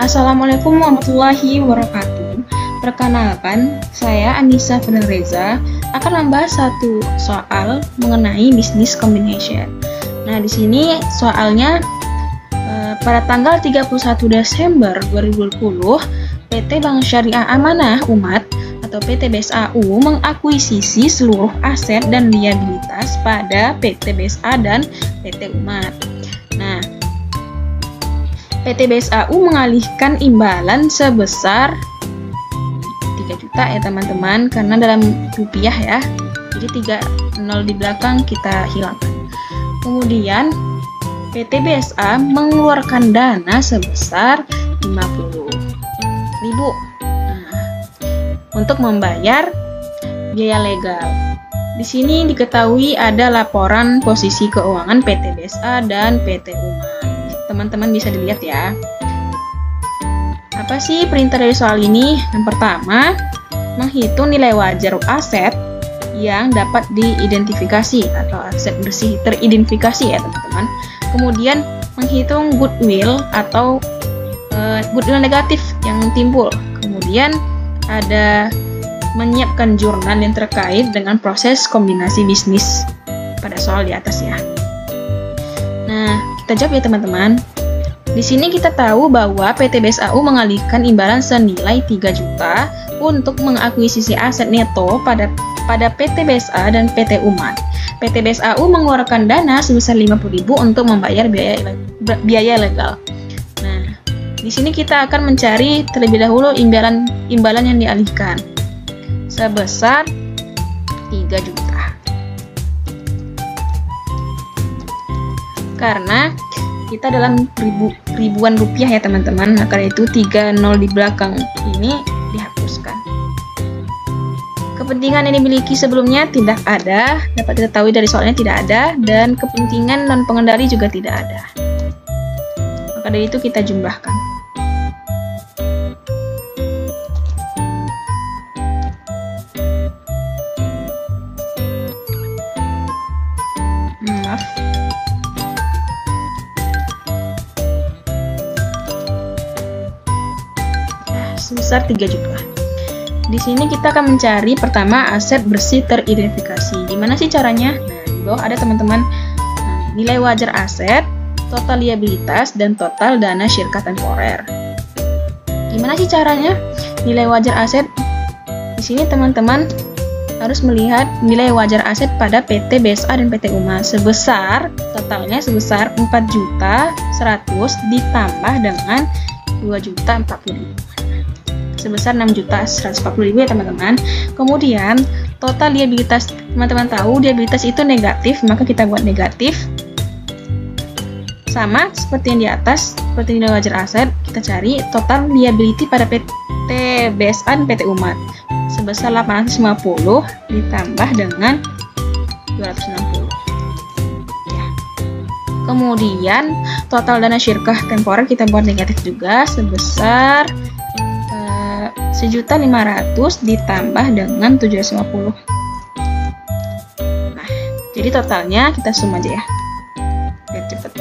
Assalamualaikum warahmatullahi wabarakatuh. Perkenalkan, saya Anissa Fenereza akan membahas satu soal mengenai business combination. Nah, di sini soalnya pada tanggal 31 Desember 2020, PT Bank Syariah Amanah Umat atau PT BSAU mengakuisisi seluruh aset dan liabilitas pada PT BSA dan PT Umat. Nah, PT BSAU mengalihkan imbalan sebesar 3 juta ya teman-teman, karena dalam rupiah ya, jadi 30 di belakang kita hilangkan. Kemudian PT BSA mengeluarkan dana sebesar 50.000 untuk membayar biaya legal. Di sini diketahui ada laporan posisi keuangan PT BSA dan PT Umat. Teman-teman bisa dilihat ya. Apa sih perintah dari soal ini? Yang pertama, menghitung nilai wajar aset yang dapat diidentifikasi atau aset bersih teridentifikasi ya teman-teman. Kemudian menghitung goodwill atau goodwill negatif yang timbul. Kemudian ada menyiapkan jurnal yang terkait dengan proses kombinasi bisnis pada soal di atas ya. Nah, kita jawab ya teman-teman. Di sini kita tahu bahwa PT BSAU mengalihkan imbalan senilai 3 juta untuk mengakuisisi aset neto pada PT BSA dan PT Umat. PT BSAU mengeluarkan dana sebesar 50.000 untuk membayar biaya legal. Nah, di sini kita akan mencari terlebih dahulu imbalan yang dialihkan sebesar 3 juta. Karena kita dalam ribuan rupiah ya teman-teman, maka itu 30 di belakang ini dihapuskan. Kepentingan yang dimiliki sebelumnya tidak ada, dapat diketahui dari soalnya tidak ada, dan kepentingan non pengendali juga tidak ada. Maka dari itu kita jumlahkan. Maaf. Sebesar 3 juta. Di sini kita akan mencari pertama aset bersih teridentifikasi. Gimana sih caranya? Nah, di bawah ada teman-teman nilai wajar aset, total liabilitas, dan total dana syirkah temporer. Gimana sih caranya? Nilai wajar aset di sini teman-teman harus melihat nilai wajar aset pada PT BSA dan PT Umat totalnya sebesar 4.100.000 ditambah dengan 2.040.000. Sebesar 6.140.000 ya teman-teman. Kemudian total liabilitas, teman-teman tahu liabilitas itu negatif, maka kita buat negatif. Sama seperti yang di atas, seperti nilai wajar aset, kita cari total liability pada PT BSA dan PT Umat sebesar 850 ditambah dengan 260 ya. Kemudian total dana syirkah temporer kita buat negatif juga sebesar 1.500.000 ditambah dengan 750. Nah, jadi totalnya kita sum aja ya, biar cepet.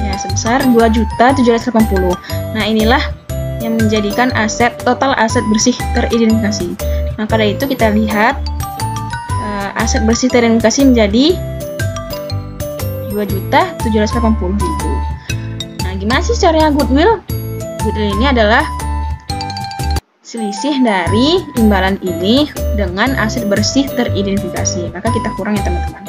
Ya, sebesar 2.780. Nah, inilah yang menjadikan total aset bersih teridentifikasi. Maka dari itu kita lihat aset bersih teridentifikasi menjadi 2.780.000. Gimana sih caranya goodwill? Goodwill ini adalah selisih dari imbalan ini dengan aset bersih teridentifikasi. Maka kita kurang ya teman-teman.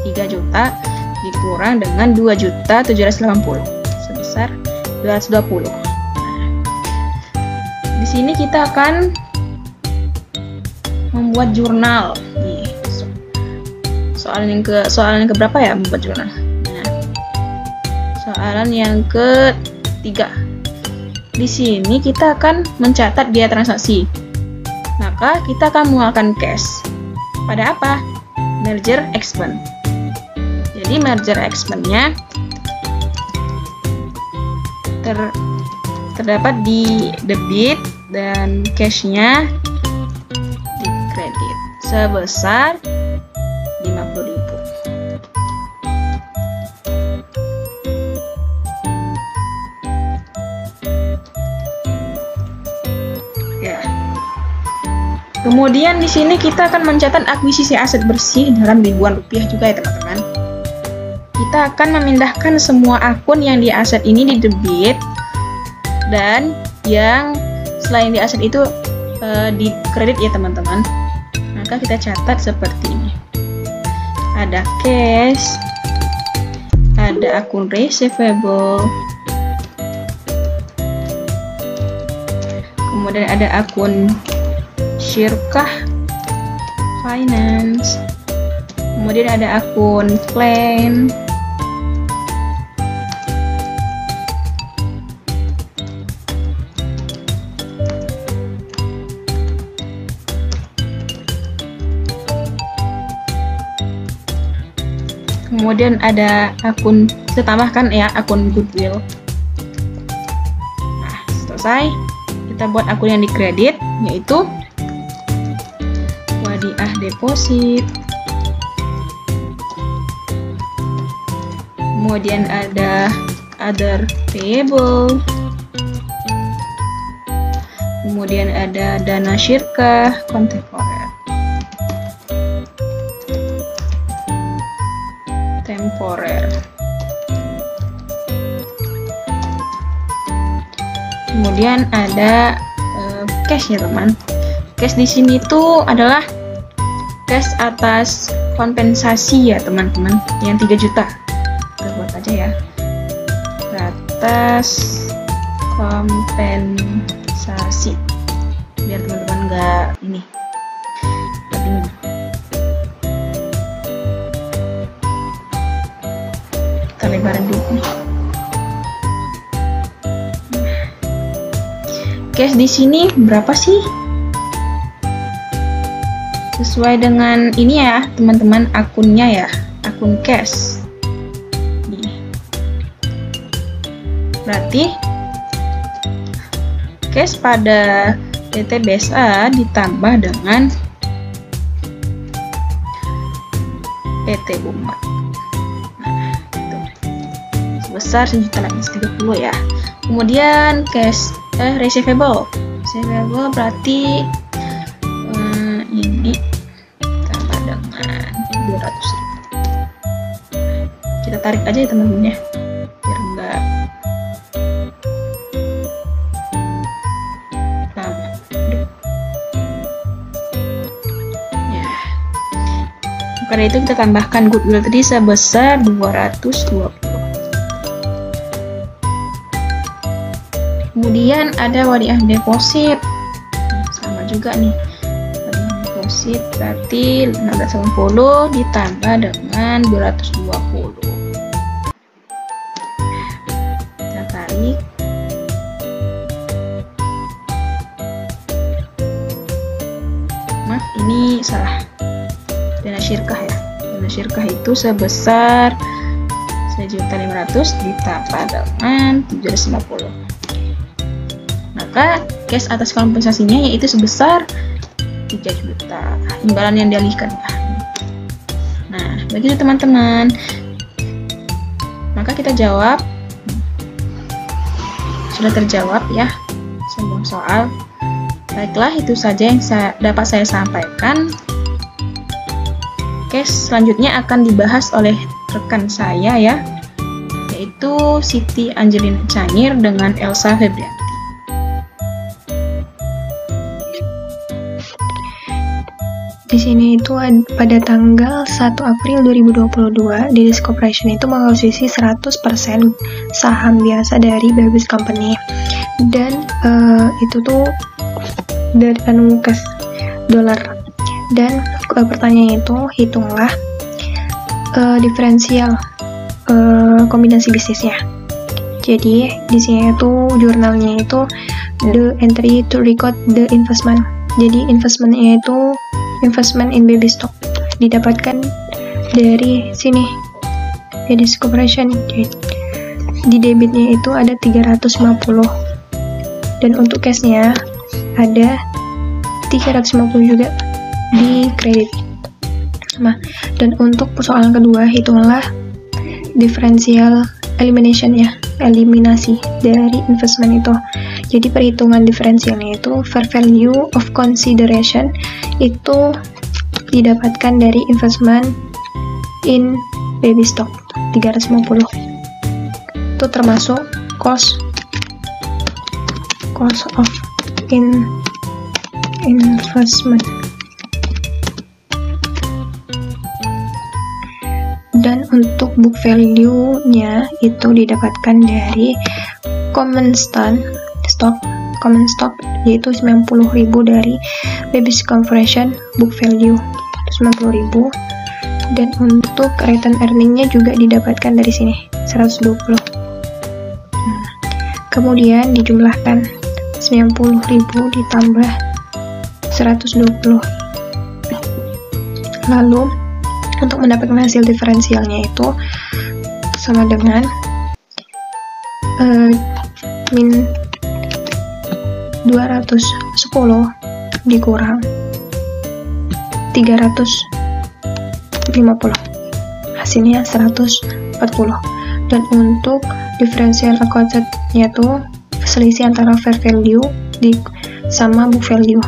3 juta dikurang dengan 2.780 sebesar 220. Di sini kita akan membuat jurnal. Nih, soalan yang keberapa ya membuat jurnal? Soalan yang ketiga. Di sini kita akan mencatat biaya transaksi. Maka kita akan mengeluarkan cash. Pada apa? Merger expense. Jadi merger expense-nya terdapat di debit dan cash-nya di kredit sebesar 50.000. Kemudian di sini kita akan mencatat akuisisi aset bersih dalam ribuan rupiah juga ya teman-teman. Kita akan memindahkan semua akun yang di aset ini di debit dan yang selain di aset itu di kredit ya teman-teman. Maka kita catat seperti ini. Ada cash, ada akun receivable, kemudian ada akun Syirkah Finance, kemudian ada akun Plan, kemudian ada akun, kita tambahkan ya akun goodwill. Nah, selesai. Kita buat akun yang dikredit, yaitu wadiah deposit, kemudian ada other payable, kemudian ada dana syirkah kontemporer, kemudian ada cash ya teman. Cash di sini tuh adalah cash atas kompensasi ya teman-teman, yang 3 juta. Kita buat aja ya, atas kompensasi, biar teman-teman nggak ini bingung. Kita lebaran dulu nih. Cash di sini berapa sih? Sesuai dengan ini ya teman-teman, akunnya ya, akun cash. Nih. Berarti cash pada PT BSA ditambah dengan PT Umat. Nah, itu. Sebesar 1.830 ya. Kemudian cash receivable berarti ini tambah dengan 200.000. Kita tarik aja ya teman-teman ya, biar enggak ya. Karena itu kita tambahkan goodwill tadi sebesar 220. Kemudian ada wadiah deposit, sama juga nih, wadiah deposit berarti 1680 ditambah dengan 220. Kita tarik. Maaf, ini salah, dana syirkah ya. Dana syirkah itu sebesar 1.500.000 ditambah dengan 750. Maka cash atas kompensasinya yaitu sebesar 3 juta, imbalan yang dialihkan. Nah, begitu teman-teman. Maka kita jawab, sudah terjawab ya semua soal. Baiklah, itu saja yang dapat saya sampaikan. Cash selanjutnya akan dibahas oleh rekan saya ya, yaitu Siti Angelina Cangir dengan Elsa Febrianti. Di sini itu pada tanggal 1 April 2022, Didis Corporation itu mengakuisisi 100% saham biasa dari Babis Company. Dan itu tuh dari kas dolar. Dan pertanyaannya itu, hitunglah diferensial kombinasi bisnisnya. Jadi di sini itu jurnalnya itu the entry to record the investment. Jadi investmentnya itu investment in baby stock, didapatkan dari sini Didis Corporation. Di debitnya itu ada 350 dan untuk cashnya ada 350 juga di kredit. Nah, dan untuk persoalan kedua, hitunglah differential elimination ya, eliminasi dari investment itu. Jadi perhitungan diferensialnya itu fair value of consideration itu didapatkan dari investment in baby stock 350. Itu termasuk cost of investment. Dan untuk book value-nya itu didapatkan dari common stock yaitu 90.000 dari baby's conversion book value 90.000. Dan untuk return earning-nya juga didapatkan dari sini 120. Kemudian dijumlahkan 90.000 ditambah 120. Lalu untuk mendapatkan hasil diferensialnya itu sama dengan min 210 dikurang 350, hasilnya 140. Dan untuk differential recorded-nya tuh selisih antara fair value sama book value.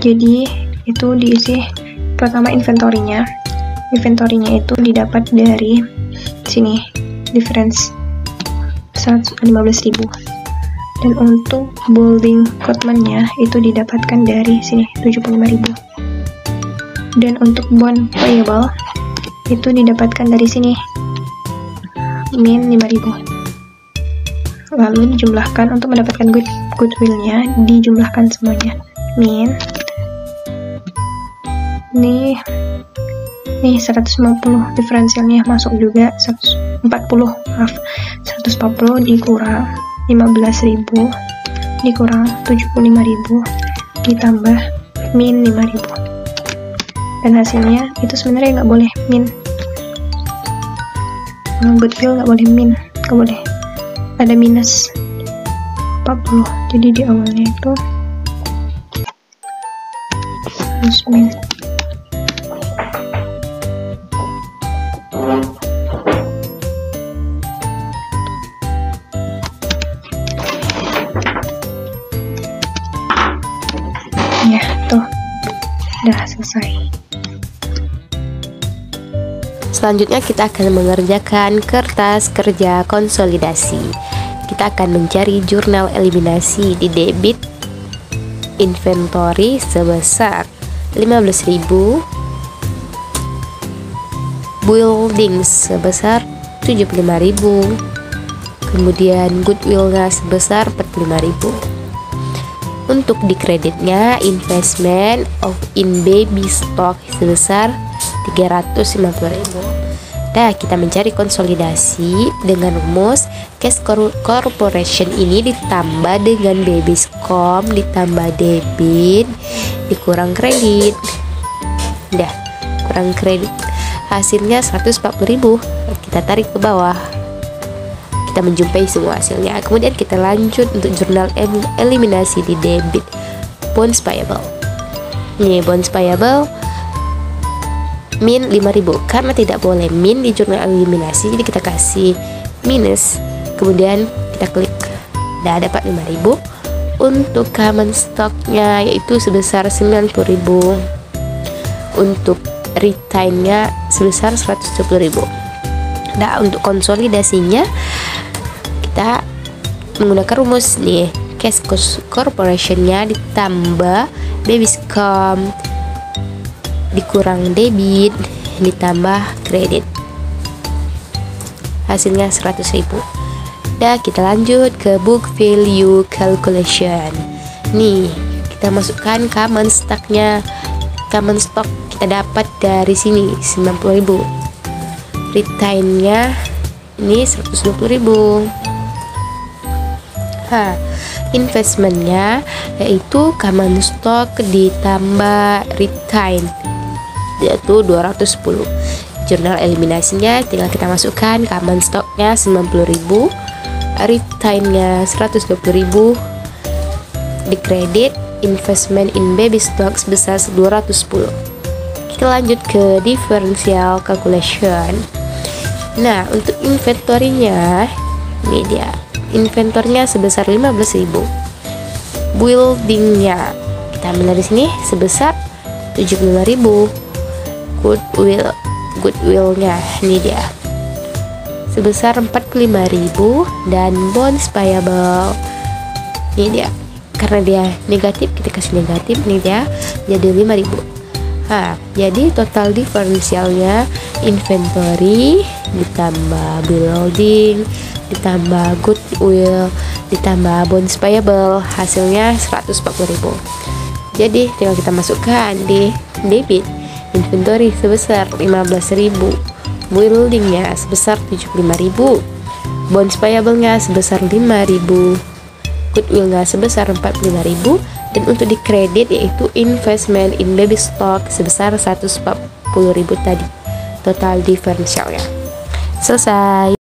Jadi itu diisi pertama inventory-nya itu didapat dari sini difference 115.000. Dan untuk building common-nya itu didapatkan dari sini 75.000. Dan untuk bond payable itu didapatkan dari sini min 5.000. Lalu dijumlahkan untuk mendapatkan goodwill-nya, dijumlahkan semuanya min nih 150 diferensialnya masuk juga 140 dikurang 15.000 dikurang 75.000 ditambah min 5.000. Dan hasilnya itu sebenarnya nggak boleh min, goodwill nggak boleh min, nggak boleh ada minus 40. Jadi di awalnya itu harus min. Ya, tuh udah selesai. Selanjutnya kita akan mengerjakan kertas kerja konsolidasi. Kita akan mencari jurnal eliminasi di debit inventory sebesar 15.000, building sebesar 75.000, kemudian goodwill-nya sebesar 45.000. Untuk di kreditnya investment in baby stock sebesar 350.000. Nah, kita mencari konsolidasi dengan rumus cash corporation ini ditambah dengan baby's com ditambah debit dikurang kredit. Dah, kurang kredit. Hasilnya 140.000. Kita tarik ke bawah. Kita menjumpai semua hasilnya. Kemudian kita lanjut untuk jurnal eliminasi di debit bonds payable. Ini bonds payable min 5.000 karena tidak boleh min di jurnal eliminasi, jadi kita kasih minus. Kemudian kita klik, udah dapat 5.000. Untuk common stocknya yaitu sebesar 90.000. Untuk retainnya sebesar 110.000. Nah, untuk konsolidasinya kita menggunakan rumus nih, cash corporation-nya ditambah baby's com dikurang debit ditambah kredit, hasilnya 100.000. Dah, kita lanjut ke book value calculation. Nih, kita masukkan common stock-nya. Common stock kita dapat dari sini 90.000. Retainnya ini 120.000. Investmentnya yaitu common stock ditambah retain yaitu 210. Jurnal eliminasinya tinggal kita masukkan common stocknya 90.000, retainnya 120.000, di kredit investment in baby stock sebesar 210. Kita lanjut ke differential calculation. Nah, untuk inventory-nya ini dia inventornya sebesar 15.000. Buildingnya kita ambil dari sini sebesar 75.000. Goodwillnya ini dia sebesar 45.000, dan bonds payable ini dia, karena dia negatif kita kasih negatif, ini dia jadi 5.000. Jadi total diferensialnya inventory ditambah building ditambah goodwill ditambah bonds payable hasilnya 140.000. Jadi tinggal kita masukkan di debit. Inventory sebesar 15.000, buildingnya sebesar 75.000, bonds payable-nya sebesar 5.000, goodwill-nya sebesar 45.000, dan untuk di kredit yaitu investment in baby stock sebesar 140.000 tadi. Total diferensialnya selesai.